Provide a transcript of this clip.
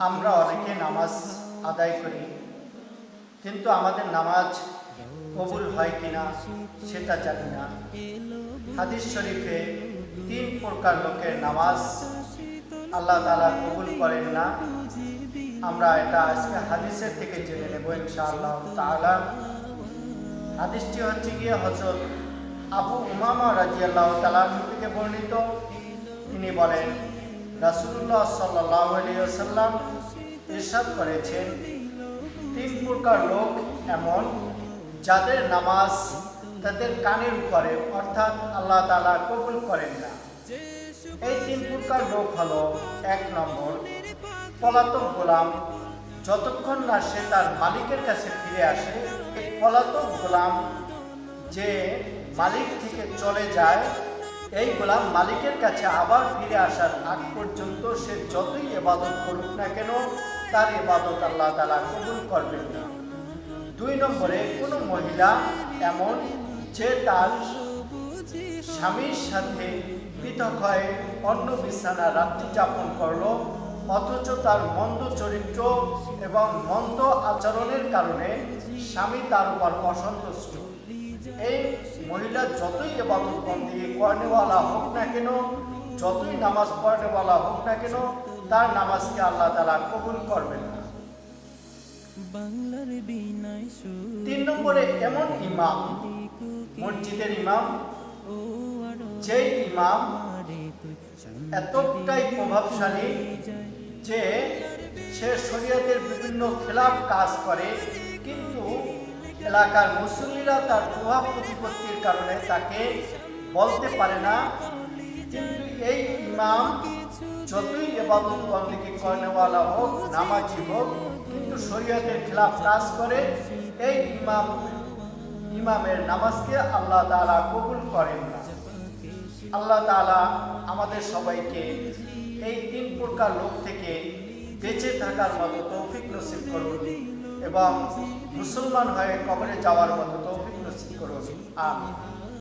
আমরা অনেকে নামাজ আদায় করি, কিন্তু আমাদের নামাজ কবুল হয় কিনা সেটা জানি না। হাদিস শরীফে 3 প্রকার লোকের নামাজ আল্লাহ তাআলা কবুল করেন না। আমরা এটা আজকে হাদিসের থেকে জেনে নেব ইনশাআল্লাহ তাআলা। হাদিসটি হচ্ছে গিয়ে হযরত আবু উমামা রাদিয়াল্লাহু তাআলা থেকে বর্ণিত। তিনি বলেন, রাসূলুল্লাহ সাল্লাল্লাহু আলাইহি ওয়াসাল্লাম ইরশাদ করেছেন, 3 প্রকার লোক এমন যাদের নামাজ তাদের কানের উপরে, অর্থাৎ আল্লাহ তাআলা কবুল করেন না। এই 3 প্রকার লোক হলো, 1 নম্বর, পলাতক গোলাম। যতক্ষণ না সে তার মালিকের কাছে ফিরে আসে, এই পলাতক গোলাম যে মালিক থেকে চলে যায়, এই গোলাম মালিকের কাছে আবার ফিরে আসার আগ পর্যন্ত সে যতই ইবাদত করুক না কেন, তার ইবাদত আল্লাহ তাআলা কবুল করবেন না। 2 নম্বরে, কোনো মহিলা এমন যে তার স্বামীর সাথে পৃথক হয়ে অন্য বিছানা রাত্রি যাপন করলো, অথচ তার মন্দ চরিত্র এবং মন্দ আচরণের কারণে স্বামী তার উপর অসন্তুষ্ট। এই মহিলা যতই ইবাদত বন্দেগী করেনেওয়ালা হোক না কেন, যতই নামাজ পড়নেওয়ালা হোক না কেন, তার নামাজকে আল্লাহ তাআলা কবুল করবেন না। 3 নম্বরে, এমন ইমাম, মসজিদের ইমাম, যেই ইমাম এতটাই প্রভাবশালী যে সে শরীয়তের বিভিন্ন খেলাফ কাজ করে, কিন্তু এলাকার মুসল্লিরা তার প্রভাব প্রতিপত্তির কারণে তাকে বলতে পারে না। কিন্তু এই ইমাম যতই ইবাদত বন্দেগী করেনেওয়ালা হোক, নামাজি হোক, কিন্তু শরীয়তের খেলাফ কাজ করে, এই ইমামের নামাজকে আল্লাহ তাআলা কবুল করেন না। আল্লাহ তাআলা আমাদের সবাইকে এই 3 প্রকার লোক থেকে বেঁচে থাকার মতো তৌফিক নসিব করুন এবং মুসলমান হয়ে কবরে যাওয়ার মতো তৌফিক নসিব করুন। আমিন।